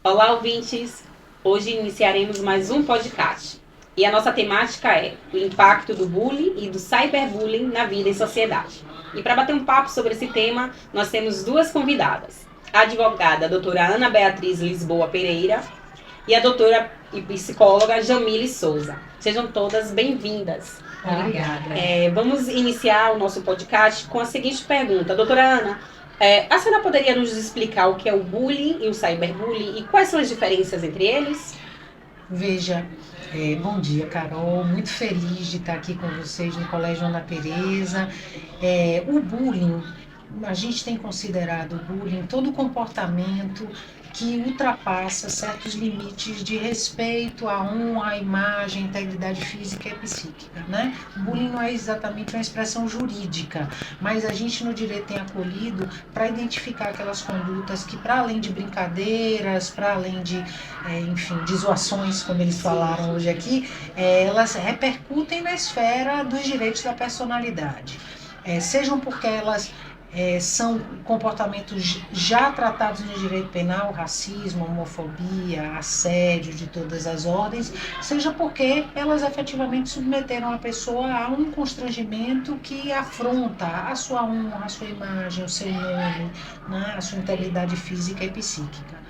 Olá, ouvintes! Hoje iniciaremos mais um podcast. E a nossa temática é o impacto do bullying e do cyberbullying na vida e sociedade. E para bater um papo sobre esse tema, nós temos duas convidadas. A advogada a doutora Ana Beatriz Lisboa Pereira e a doutora e psicóloga Jamile Souza. Sejam todas bem-vindas. Obrigada. Vamos iniciar o nosso podcast com a seguinte pergunta. Doutora Ana, a senhora poderia nos explicar o que é o bullying e o cyberbullying e quais são as diferenças entre eles? Veja, bom dia, Carol. Muito feliz de estar aqui com vocês no Colégio Ana Teresa. O bullying, a gente tem considerado o bullying todo comportamento que ultrapassa certos limites de respeito à honra, à imagem, à integridade física e psíquica, né? O bullying não é exatamente uma expressão jurídica, mas a gente no direito tem acolhido para identificar aquelas condutas que, para além de brincadeiras, para além de, de zoações, como eles falaram hoje aqui, elas repercutem na esfera dos direitos da personalidade. Sejam porque elas são comportamentos já tratados no direito penal, racismo, homofobia, assédio de todas as ordens, seja porque elas efetivamente submeteram a pessoa a um constrangimento que afronta a sua honra, a sua imagem, o seu nome, né, a sua integridade física e psíquica.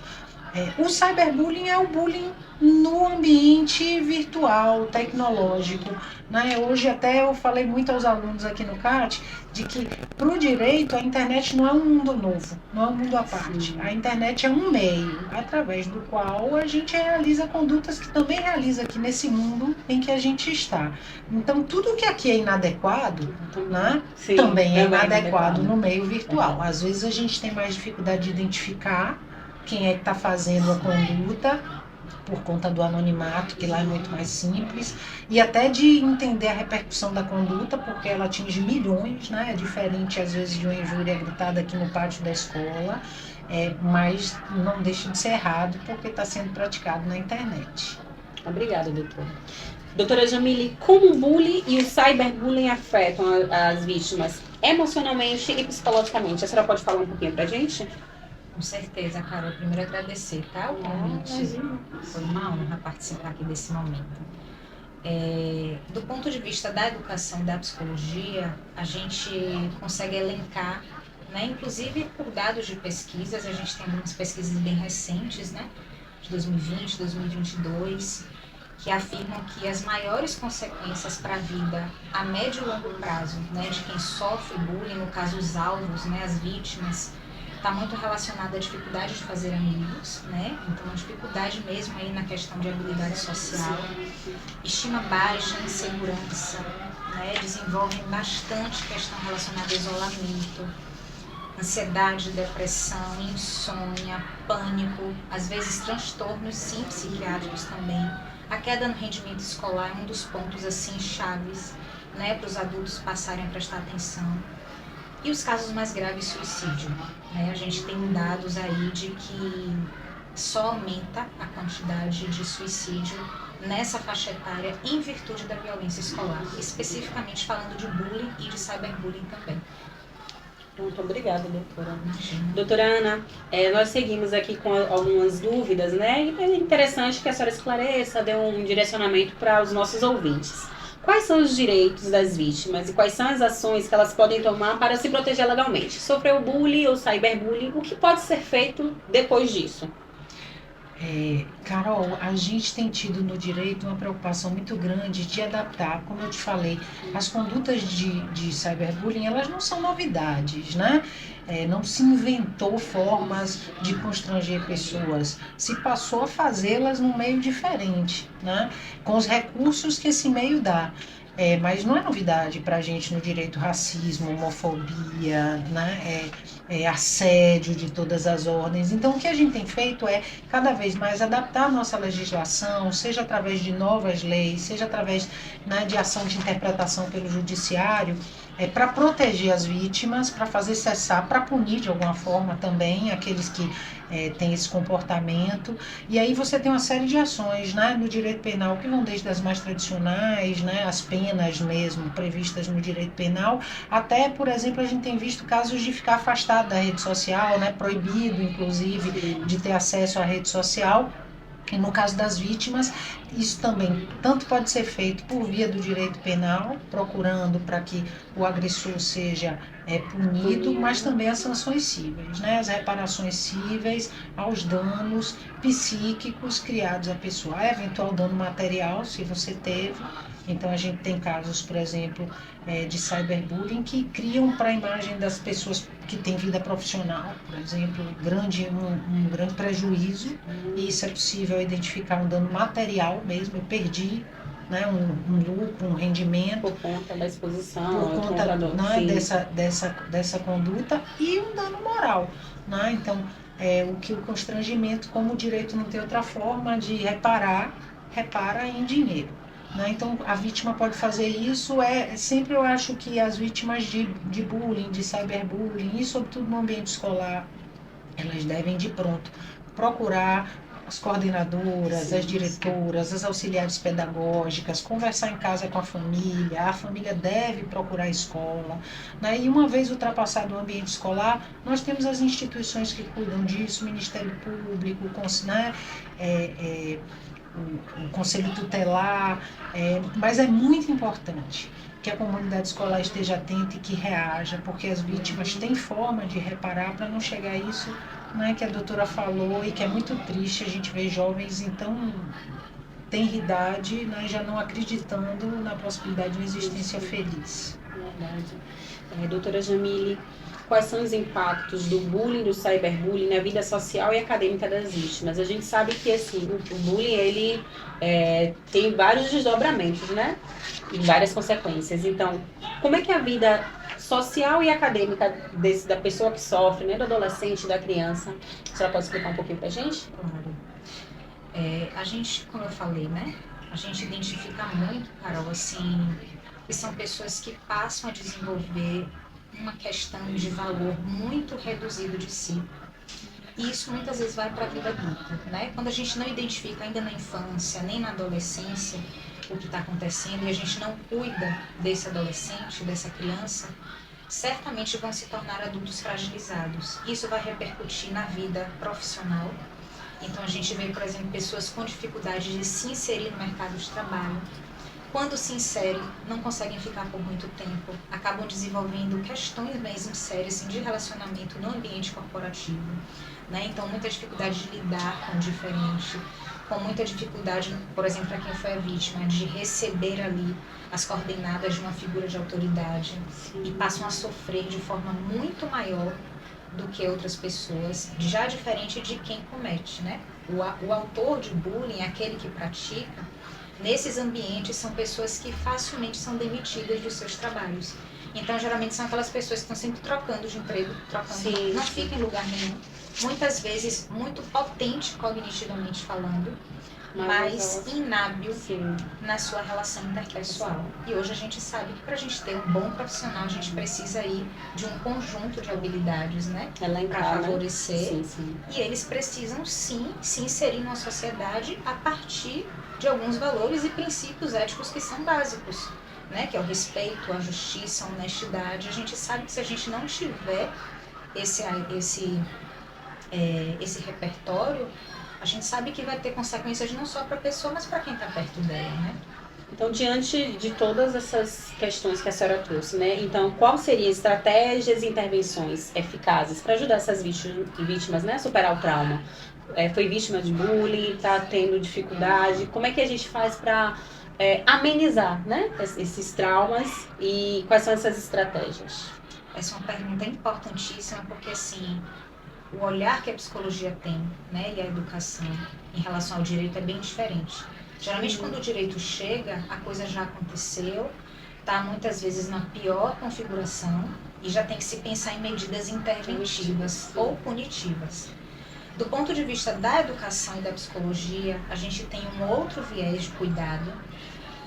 O cyberbullying é o bullying no ambiente virtual, tecnológico, né? Hoje até eu falei muito aos alunos aqui no CAT de que para o direito a internet não é um mundo novo, não é um mundo à parte. A internet é um meio através do qual a gente realiza condutas que também realiza aqui nesse mundo em que a gente está. Então tudo que aqui é inadequado, né, também é inadequado no meio virtual. Às vezes a gente tem mais dificuldade de identificar quem é que está fazendo a conduta, por conta do anonimato, que lá é muito mais simples, e até de entender a repercussão da conduta, porque ela atinge milhões, né? É diferente, às vezes, de uma injúria gritada aqui no pátio da escola, mas não deixa de ser errado, porque está sendo praticado na internet. Obrigada, doutora. Doutora Jamile, como o bullying e o cyberbullying afetam as vítimas emocionalmente e psicologicamente? A senhora pode falar um pouquinho pra gente? Com certeza, Carol. Primeiro agradecer, tá? O convite. Foi uma honra participar aqui desse momento. Do ponto de vista da educação e da psicologia, a gente consegue elencar, né? Inclusive por dados de pesquisas, a gente tem algumas pesquisas bem recentes, né? De 2020, 2022, que afirmam que as maiores consequências para a vida a médio e longo prazo, né? De quem sofre bullying, no caso os alvos, né? As vítimas, está muito relacionada à dificuldade de fazer amigos, né? Então, a dificuldade mesmo aí na questão de habilidade social, estima baixa, insegurança, né? Desenvolvem bastante questão relacionada a isolamento, ansiedade, depressão, insônia, pânico, às vezes transtornos, sim, psiquiátricos também. A queda no rendimento escolar é um dos pontos, assim, chaves, né? Para os adultos passarem a prestar atenção. E os casos mais graves, suicídio, né? A gente tem dados aí de que só aumenta a quantidade de suicídio nessa faixa etária em virtude da violência escolar, especificamente falando de bullying e de cyberbullying também. Muito obrigada, doutora. Imagina. Doutora Ana, nós seguimos aqui com algumas dúvidas, né? E é interessante que a senhora esclareça, dê um direcionamento para os nossos ouvintes. Quais são os direitos das vítimas e quais são as ações que elas podem tomar para se proteger legalmente? Sofreu bullying ou cyberbullying, o que pode ser feito depois disso? Carol, a gente tem tido no direito uma preocupação muito grande de adaptar, como eu te falei, as condutas de cyberbullying, elas não são novidades, né? Não se inventou formas de constranger pessoas, se passou a fazê-las num meio diferente, né? Com os recursos que esse meio dá. Mas não é novidade para a gente no direito racismo, homofobia, né? Assédio de todas as ordens. Então, o que a gente tem feito é cada vez mais adaptar a nossa legislação, seja através de novas leis, seja através, né, de ação de interpretação pelo judiciário, para proteger as vítimas, para fazer cessar, para punir de alguma forma também aqueles que têm esse comportamento. E aí você tem uma série de ações, né, no direito penal que vão desde as mais tradicionais, né, as penas mesmo previstas no direito penal, até, por exemplo, a gente tem visto casos de ficar afastado da rede social, né, proibido, inclusive, de ter acesso à rede social. E no caso das vítimas, isso também tanto pode ser feito por via do direito penal, procurando para que o agressor seja punido, mas também as sanções cíveis, né? As reparações cíveis aos danos psíquicos criados à pessoa, eventual dano material, se você teve. Então a gente tem casos, por exemplo, de cyberbullying que criam para a imagem das pessoas que têm vida profissional, por exemplo, um grande prejuízo, e isso é possível identificar um dano material mesmo, eu perdi, né, um lucro, um rendimento. Por conta da exposição, por conta, né, dessa conduta, e um dano moral. Né? Então, o constrangimento, como o direito não tem outra forma de reparar, repara em dinheiro. Né? Então, a vítima pode fazer isso. Sempre eu acho que as vítimas de bullying, de cyberbullying, e sobretudo no ambiente escolar, elas devem de pronto procurar as coordenadoras, as diretoras, as auxiliares pedagógicas, conversar em casa com a família deve procurar a escola. Né? E uma vez ultrapassado o ambiente escolar, nós temos as instituições que cuidam disso, o Ministério Público, né? O Conselho Tutelar, mas é muito importante que a comunidade escolar esteja atenta e que reaja, porque as vítimas têm forma de reparar para não chegar a isso, né, que a doutora falou, e que é muito triste a gente ver jovens então tenridade, né, já não acreditando na possibilidade de uma existência feliz. Verdade. Doutora Jamile, quais são os impactos do bullying, do cyberbullying na vida social e acadêmica das vítimas? A gente sabe que assim, o bullying ele tem vários desdobramentos, né? E várias consequências. Então, como é que a vida social e acadêmica da pessoa que sofre, né, do adolescente, da criança, a senhora pode explicar um pouquinho pra gente? Claro. A gente, como eu falei, né? A gente identifica muito, Carol, assim, que são pessoas que passam a desenvolver uma questão de valor muito reduzido de si. E isso muitas vezes vai para a vida adulta, né? Quando a gente não identifica ainda na infância, nem na adolescência, o que está acontecendo, e a gente não cuida desse adolescente, dessa criança, certamente vão se tornar adultos fragilizados. Isso vai repercutir na vida profissional. Então a gente vê, por exemplo, pessoas com dificuldade de se inserir no mercado de trabalho. Quando se inserem, não conseguem ficar por muito tempo, acabam desenvolvendo questões mesmo sérias assim, de relacionamento no ambiente corporativo. Né? Então, muita dificuldade de lidar com o diferente, com muita dificuldade, por exemplo, para quem foi a vítima, de receber ali as coordenadas de uma figura de autoridade. Sim. E passam a sofrer de forma muito maior do que outras pessoas, já diferente de quem comete. Né? O autor de bullying, aquele que pratica, nesses ambientes são pessoas que facilmente são demitidas dos seus trabalhos. Então, geralmente são aquelas pessoas que estão sempre trocando de emprego, Sim. não ficam em lugar nenhum. Muitas vezes muito potente cognitivamente falando, mas inábil na sua relação interpessoal. E hoje a gente sabe que para a gente ter um bom profissional, a gente precisa aí de um conjunto de habilidades, né? Para favorecer. Sim, sim. E eles precisam, sim, se inserir numa sociedade a partir de alguns valores e princípios éticos que são básicos, né? Que é o respeito, a justiça, a honestidade. A gente sabe que se a gente não tiver esse repertório, a gente sabe que vai ter consequências não só para a pessoa, mas para quem está perto dela, né? Então, diante de todas essas questões que a senhora trouxe, né? Então, qual seriam estratégias e intervenções eficazes para ajudar essas vítimas, né, a superar o trauma? Foi vítima de bullying, está tendo dificuldade, como é que a gente faz para amenizar, né, esses traumas, e quais são essas estratégias? Essa é uma pergunta importantíssima, porque assim, o olhar que a psicologia tem, né, e a educação em relação ao direito é bem diferente. Geralmente, quando o direito chega, a coisa já aconteceu, está muitas vezes na pior configuração e já tem que se pensar em medidas interventivas ou punitivas. Do ponto de vista da educação e da psicologia, a gente tem um outro viés de cuidado,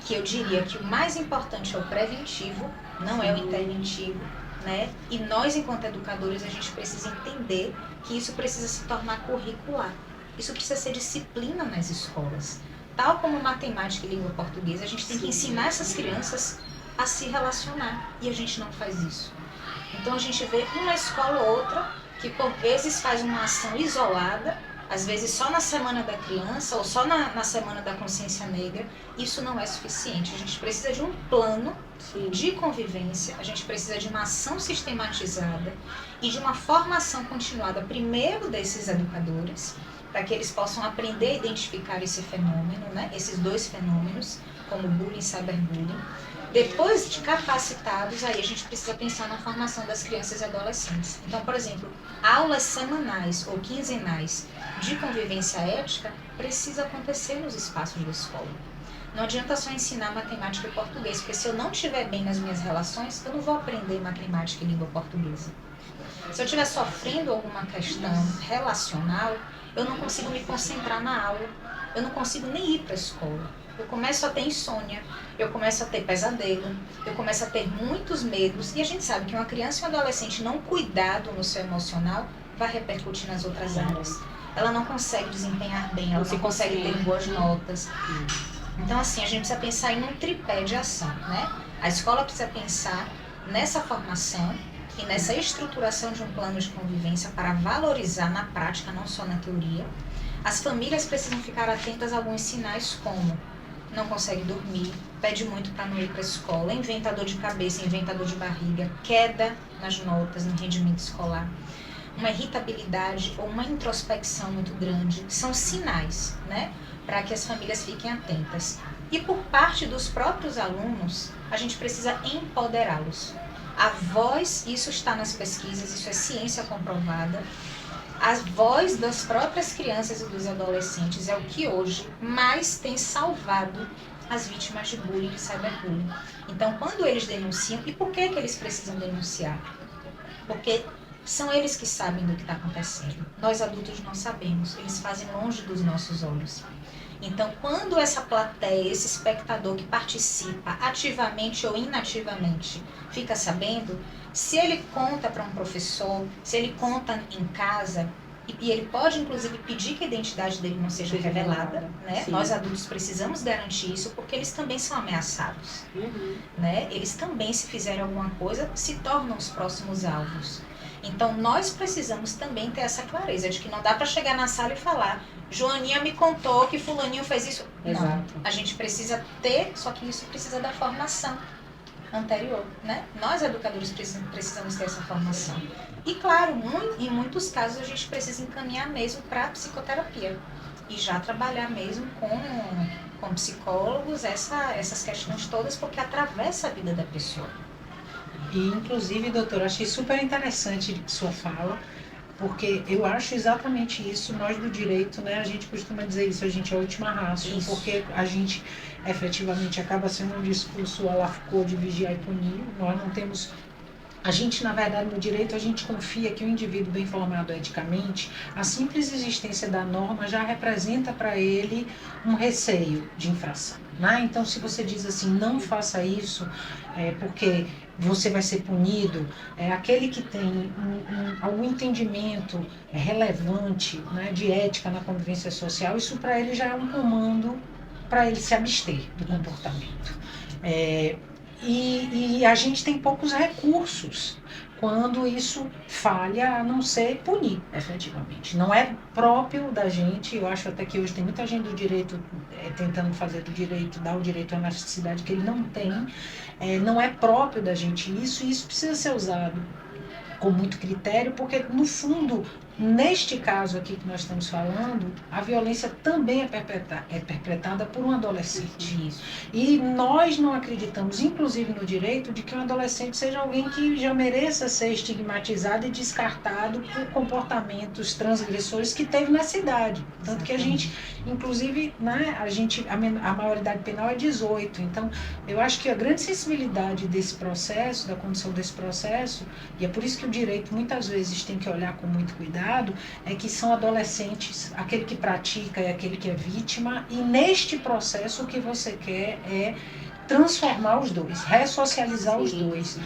que eu diria que o mais importante é o preventivo, não é o interventivo, né? E nós, enquanto educadores, a gente precisa entender que isso precisa se tornar curricular. Isso precisa ser disciplina nas escolas. Tal como matemática e língua portuguesa, a gente tem que ensinar essas crianças a se relacionar. E a gente não faz isso. Então a gente vê uma escola ou outra que por vezes faz uma ação isolada, às vezes só na semana da criança ou só na semana da consciência negra. Isso não é suficiente. A gente precisa de um plano de convivência, a gente precisa de uma ação sistematizada e de uma formação continuada, primeiro desses educadores, para que eles possam aprender a identificar esse fenômeno, né? Esses dois fenômenos, como bullying e cyberbullying. Depois de capacitados, aí a gente precisa pensar na formação das crianças e adolescentes. Então, por exemplo, aulas semanais ou quinzenais de convivência ética precisa acontecer nos espaços da escola. Não adianta só ensinar matemática e português, porque se eu não estiver bem nas minhas relações, eu não vou aprender matemática e língua portuguesa. Se eu estiver sofrendo alguma questão relacional, eu não consigo me concentrar na aula, eu não consigo nem ir para a escola. Eu começo a ter insônia, eu começo a ter pesadelo, eu começo a ter muitos medos. E a gente sabe que uma criança e um adolescente não cuidado no seu emocional vai repercutir nas outras áreas. Ela não consegue desempenhar bem, ela não consegue ter boas notas. Então, assim, a gente precisa pensar em um tripé de ação, né? A escola precisa pensar nessa formação e nessa estruturação de um plano de convivência para valorizar na prática, não só na teoria. As famílias precisam ficar atentas a alguns sinais como não consegue dormir, pede muito para não ir para a escola, inventa dor de cabeça, inventa dor de barriga, queda nas notas, no rendimento escolar, uma irritabilidade ou uma introspecção muito grande, são sinais, né, para que as famílias fiquem atentas. E por parte dos próprios alunos, a gente precisa empoderá-los. A voz, isso está nas pesquisas, isso é ciência comprovada, a voz das próprias crianças e dos adolescentes é o que hoje mais tem salvado as vítimas de bullying e cyberbullying. Então, quando eles denunciam, e por que que eles precisam denunciar? Porque são eles que sabem do que está acontecendo. Nós adultos não sabemos, eles fazem longe dos nossos olhos. Então, quando essa plateia, esse espectador que participa ativamente ou inativamente fica sabendo, se ele conta para um professor, se ele conta em casa, e ele pode inclusive pedir que a identidade dele não seja revelada, né? Nós adultos precisamos garantir isso porque eles também são ameaçados, né? Eles também, se fizerem alguma coisa, se tornam os próximos alvos. Então, nós precisamos também ter essa clareza de que não dá para chegar na sala e falar Joaninha me contou que fulaninho fez isso. Exato. Não, a gente precisa ter, só que isso precisa da formação anterior, né? Nós, educadores, precisamos ter essa formação. E, claro, em muitos casos, a gente precisa encaminhar mesmo para a psicoterapia e já trabalhar mesmo com psicólogos essas questões todas, porque atravessa a vida da pessoa. E, inclusive, doutora, achei super interessante sua fala, porque eu acho exatamente isso. Nós do direito, né, a gente costuma dizer isso, a gente é a última raça, porque a gente efetivamente acaba sendo um discurso à la Foucault de vigiar e punir. Nós não temos... A gente, na verdade, no direito, a gente confia que o indivíduo bem formado eticamente, a simples existência da norma já representa para ele um receio de infração, né? Então, se você diz assim, não faça isso, porque você vai ser punido, aquele que tem algum entendimento relevante, né, de ética na convivência social, isso para ele já é um comando para ele se abster do comportamento. E a gente tem poucos recursos quando isso falha, a não ser punir, efetivamente. Não é próprio da gente, eu acho até que hoje tem muita gente do direito tentando fazer do direito, dar o direito à elasticidade que ele não tem, não é próprio da gente isso, e isso precisa ser usado com muito critério, porque, no fundo, neste caso aqui que nós estamos falando, a violência também é perpetrada por um adolescente. Isso. E nós não acreditamos, inclusive no direito, de que um adolescente seja alguém que já mereça ser estigmatizado e descartado por comportamentos transgressores que teve nessa idade. Tanto que a gente, inclusive, né, a maioridade penal é 18. Então, eu acho que a grande sensibilidade desse processo, da condição desse processo, e é por isso que o direito muitas vezes tem que olhar com muito cuidado, trabalhado é que são adolescentes, aquele que pratica e aquele que é vítima, e neste processo o que você quer é transformar os dois, ressocializar os dois,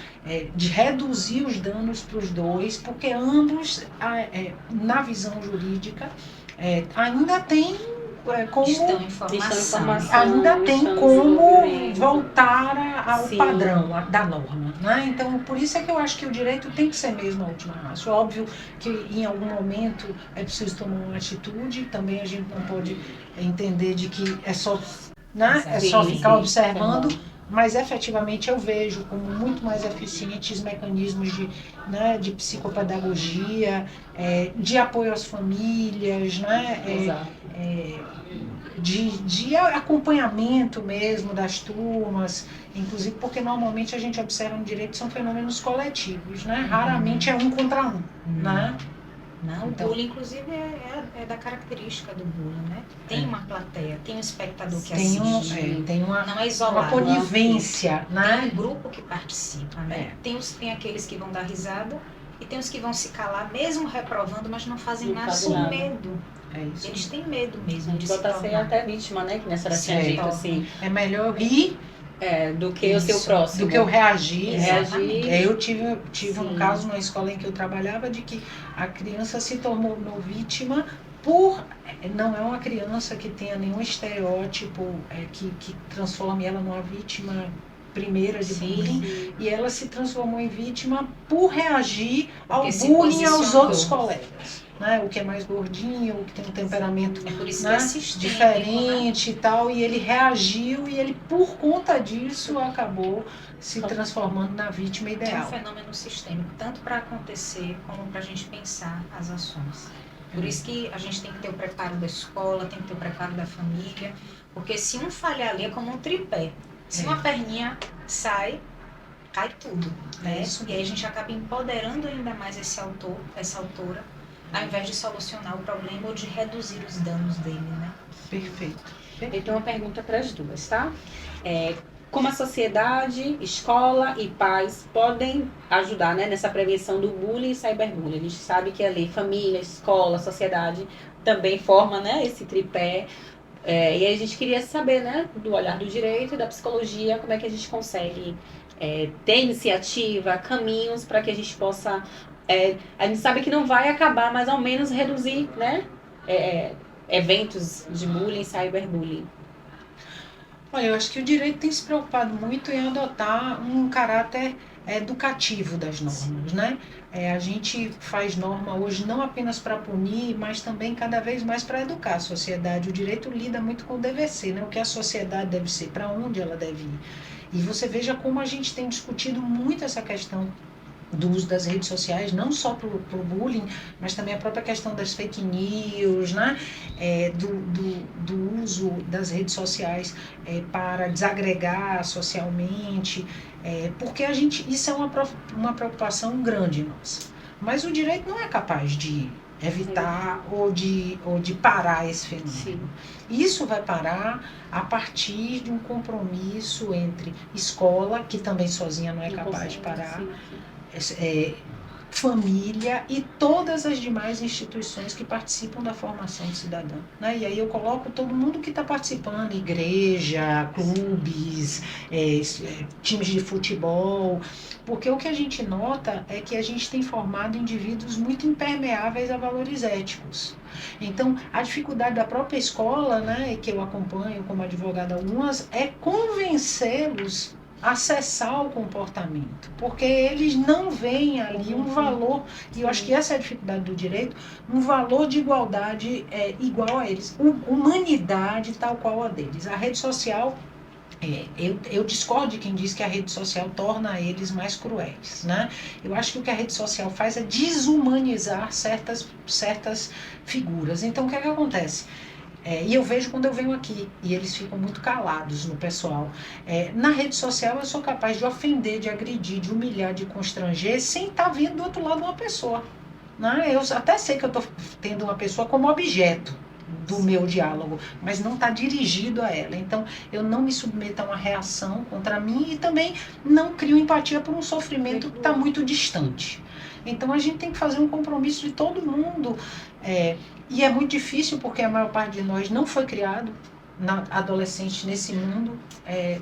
de reduzir os danos para os dois, porque ambos, na visão jurídica, ainda tem como Estão em formação. ainda tem como voltar ao Sim. padrão da norma, né? Então, por isso é que eu acho que o direito tem que ser mesmo a última ratio. Óbvio que em algum momento é preciso tomar uma atitude, também a gente não pode entender de que é só, né? É só Sim, ficar sim. observando, mas efetivamente eu vejo como muito mais eficientes mecanismos né, de psicopedagogia, de apoio às famílias, né? Exato. De acompanhamento mesmo das turmas, inclusive porque normalmente a gente observa no direito são fenômenos coletivos, né? Raramente é um contra um, né? Não, Então, o bullying, inclusive, é da característica do bullying, né? Tem uma plateia, tem um espectador que assiste. tem Não é uma isolado. conivência, Tem né? um grupo que participa, né? Tem aqueles que vão dar risada e tem os que vão se calar, mesmo reprovando, mas não fazem Não nada fazem por nada. medo. É isso. Eles têm medo mesmo de se Bota a ser tornar. até vítima, né? Que nessa hora tinha Sim. dito assim, É melhor rir do que o seu próximo. do que eu reagir. Exatamente. Eu tive um Sim. caso na escola em que eu trabalhava de que a criança se tornou vítima não é uma criança que tenha nenhum estereótipo que transforme ela numa vítima primeira de bullying, e ela se transformou em vítima por reagir ao Porque se bullying aos posicionou. outros colegas. Né? O que é mais gordinho, o que tem um temperamento É por isso né, que é sistêmico, diferente e tal, e ele reagiu e ele, por conta disso, acabou se transformando na vítima né? É um ideal. fenômeno sistêmico, tanto para acontecer como para a gente pensar as ações. Por isso que a gente tem que ter o preparo da escola, tem que ter o preparo da família, porque se um falhar ali é como um tripé. Se uma perninha sai, cai tudo, né? Isso. E aí a gente acaba empoderando ainda mais esse autor, essa autora, ao invés de solucionar o problema ou de reduzir os danos dele, né? Perfeito. Eu tenho uma pergunta para as duas, tá? Como a sociedade, escola e pais podem ajudar, né, nessa prevenção do bullying e cyberbullying? A gente sabe que ali família, escola, sociedade também forma, né, esse tripé. E aí a gente queria saber, né, do olhar do direito e da psicologia, como é que a gente consegue ter iniciativa, caminhos para que a gente possa... a gente sabe que não vai acabar, mas ao menos reduzir, né, eventos de bullying e cyberbullying. Olha, eu acho que o direito tem se preocupado muito em adotar um caráter educativo das normas, né? A gente faz norma hoje não apenas para punir, mas também cada vez mais para educar a sociedade. O direito lida muito com o dever ser, né? O que a sociedade deve ser, para onde ela deve ir. E você veja como a gente tem discutido muito essa questão do uso das redes sociais, não só para o bullying, mas também a própria questão das fake news, né? Do uso das redes sociais para desagregar socialmente, porque isso é uma preocupação grande nossa. Mas o direito não é capaz de evitar ou de parar esse fenômeno. Sim. Isso vai parar a partir de um compromisso entre escola, que também sozinha não é capaz de parar, família e todas as demais instituições que participam da formação do cidadão, né? E aí eu coloco todo mundo que está participando, igreja, clubes, times de futebol, porque o que a gente nota é que a gente tem formado indivíduos muito impermeáveis a valores éticos. Então, a dificuldade da própria escola, né, que eu acompanho como advogada algumas, é convencê-los acessar o comportamento, porque eles não veem ali um valor, e eu acho que essa é a dificuldade do direito, um valor de igualdade igual a eles, humanidade tal qual a deles. A rede social, eu discordo de quem diz que a rede social torna eles mais cruéis, né? Eu acho que o que a rede social faz é desumanizar certas figuras. Então, o que é que acontece? E eu vejo quando eu venho aqui, e eles ficam muito calados no pessoal. Na rede social eu sou capaz de ofender, de agredir, de humilhar, de constranger, sem estar vendo do outro lado uma pessoa. Né? Eu até sei que eu estou tendo uma pessoa como objeto, do meu diálogo, mas não está dirigido a ela. Então, eu não me submeto a uma reação contra mim e também não crio empatia por um sofrimento que está muito distante. Então, a gente tem que fazer um compromisso de todo mundo. E é muito difícil porque a maior parte de nós não foi criado adolescente nesse mundo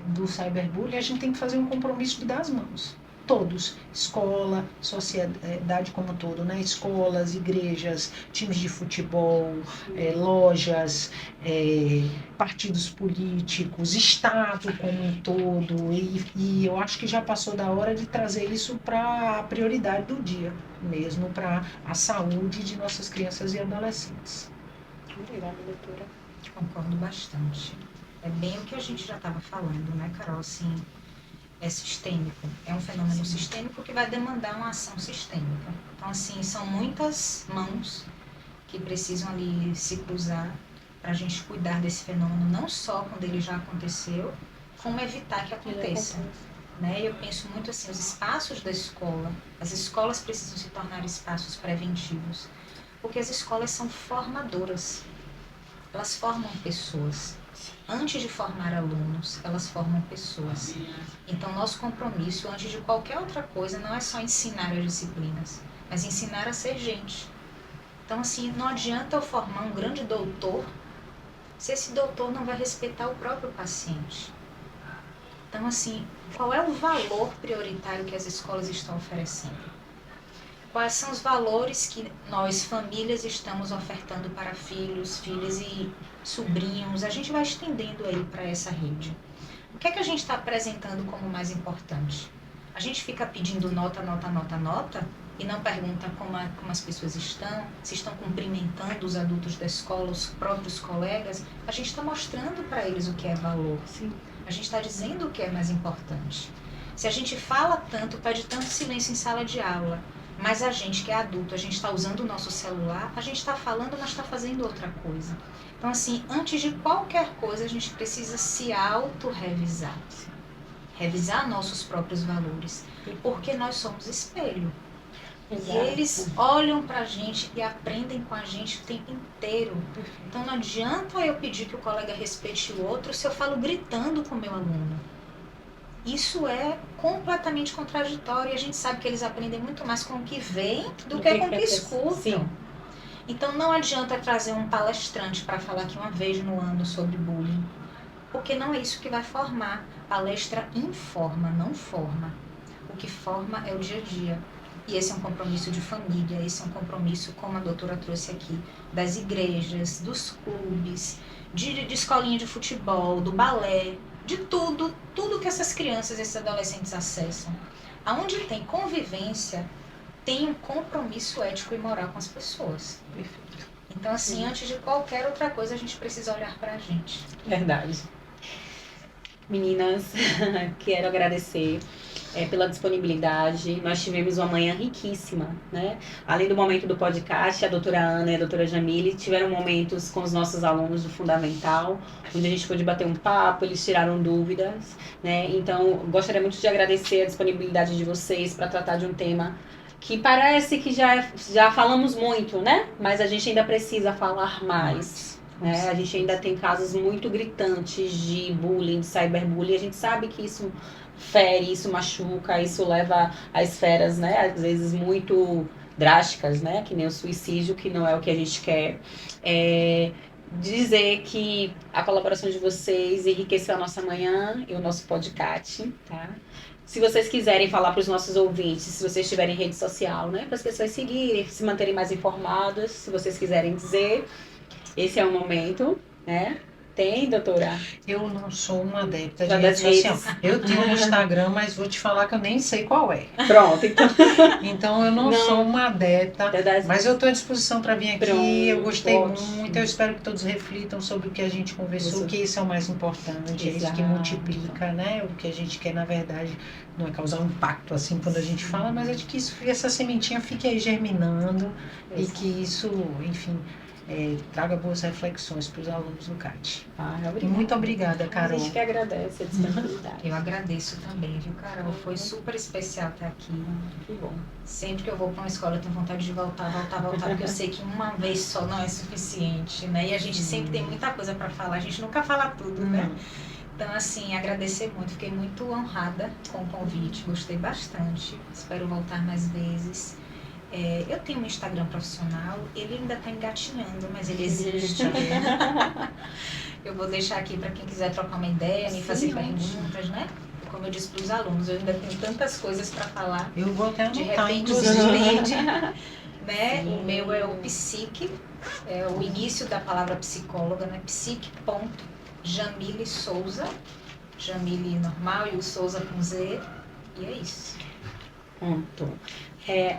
do cyberbullying. A gente tem que fazer um compromisso de dar as mãos. Todos, escola, sociedade como um todo, né? Escolas, igrejas, times de futebol, lojas, partidos políticos, Estado como um todo, e eu acho que já passou da hora de trazer isso para a prioridade do dia, mesmo para a saúde de nossas crianças e adolescentes. Obrigada, doutora. Concordo bastante. É bem o que a gente já estava falando, né, Carol? Assim, é sistêmico, é um fenômeno sistêmico que vai demandar uma ação sistêmica. Então, assim, são muitas mãos que precisam ali se cruzar para a gente cuidar desse fenômeno, não só quando ele já aconteceu, como evitar que aconteça. Né? Eu penso muito assim, os espaços da escola, as escolas precisam se tornar espaços preventivos, porque as escolas são formadoras, elas formam pessoas. Antes de formar alunos, elas formam pessoas. Então, nosso compromisso, antes de qualquer outra coisa, não é só ensinar as disciplinas, mas ensinar a ser gente. Então, assim, não adianta eu formar um grande doutor se esse doutor não vai respeitar o próprio paciente. Então, assim, qual é o valor prioritário que as escolas estão oferecendo? Quais são os valores que nós, famílias, estamos ofertando para filhos, filhas e sobrinhos? A gente vai estendendo aí para essa rede. O que é que a gente está apresentando como mais importante? A gente fica pedindo nota, nota, nota, nota e não pergunta como as pessoas estão, se estão cumprimentando os adultos da escola, os próprios colegas. A gente está mostrando para eles o que é valor. Sim. A gente está dizendo o que é mais importante. Se a gente fala tanto, pede tanto silêncio em sala de aula, mas a gente que é adulto, a gente está usando o nosso celular, a gente está falando, mas está fazendo outra coisa. Então, assim, antes de qualquer coisa, a gente precisa se auto-revisar. Revisar nossos próprios valores. Porque nós somos espelho. Exato. E eles olham pra gente e aprendem com a gente o tempo inteiro. Então, não adianta eu pedir que o colega respeite o outro se eu falo gritando com o meu aluno. Isso é completamente contraditório e a gente sabe que eles aprendem muito mais com o que veem do que com o que escutam. Sim. Então não adianta trazer um palestrante para falar aqui uma vez no ano sobre bullying, porque não é isso que vai formar. Palestra informa, não forma. O que forma é o dia a dia. E esse é um compromisso de família, esse é um compromisso, como a doutora trouxe aqui, das igrejas, dos clubes, de escolinha de futebol, do balé, de tudo que essas crianças, esses adolescentes acessam. Aonde tem convivência, tem um compromisso ético e moral com as pessoas. Perfeito. Então, assim, antes de qualquer outra coisa, a gente precisa olhar pra gente. Verdade. Meninas, quero agradecer pela disponibilidade. Nós tivemos uma manhã riquíssima, né? Além do momento do podcast, a doutora Ana e a doutora Jamile tiveram momentos com os nossos alunos do Fundamental, onde a gente pôde bater um papo, eles tiraram dúvidas, né? Então, gostaria muito de agradecer a disponibilidade de vocês para tratar de um tema que parece que já falamos muito, né? Mas a gente ainda precisa falar mais. A gente ainda tem casos muito gritantes de bullying, de cyberbullying. A gente sabe que isso fere, isso machuca, isso leva a esferas, né, às vezes muito drásticas, né, que nem o suicídio, que não é o que a gente quer. Dizer que a colaboração de vocês enriqueceu a nossa manhã e o nosso podcast, tá? Se vocês quiserem falar para os nossos ouvintes, se vocês tiverem rede social, né, para as pessoas seguirem, se manterem mais informadas, se vocês quiserem dizer, esse é o momento, né? Tem, doutora? Eu não sou uma adepta de rede social. Eu tenho um Instagram, mas vou te falar que eu nem sei qual é. Pronto, então. Então eu não sou uma adepta, mas eu estou à disposição para vir aqui. Pronto, eu gostei muito. Eu espero que todos reflitam sobre o que a gente conversou, que isso é o mais importante, é isso que multiplica, né? O que a gente quer, na verdade, não é causar um impacto assim quando a gente fala, mas é de que essa sementinha fique aí germinando. Exato. E que isso, enfim, traga boas reflexões para os alunos do CAT. Obrigada. E muito obrigada, A Carol. gente que agradece a disponibilidade. Eu agradeço também, viu, Carol? Foi super especial estar aqui. Que bom. Sempre que eu vou para uma escola, eu tenho vontade de voltar, porque eu sei que uma vez só não é suficiente, né? E a gente sempre tem muita coisa para falar, a gente nunca fala tudo, né? Então, assim, agradecer muito, fiquei muito honrada com o convite, gostei bastante, espero voltar mais vezes. Eu tenho um Instagram profissional, ele ainda está engatinhando, mas ele existe. Eu vou deixar aqui para quem quiser trocar uma ideia, me fazer perguntas, né? Como eu disse para os alunos, eu ainda tenho tantas coisas para falar. Eu vou até De anotar, repente inclusive. surpreende, né? O meu é o psique, é o início da palavra psicóloga, né? Psique.Jamile Souza, Jamile normal e o Souza com Z, e é isso. Pronto.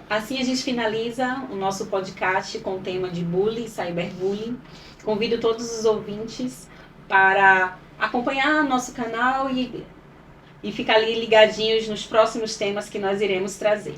Assim a gente finaliza o nosso podcast com o tema de bullying, cyberbullying. Convido todos os ouvintes para acompanhar nosso canal e ficar ali ligadinhos nos próximos temas que nós iremos trazer.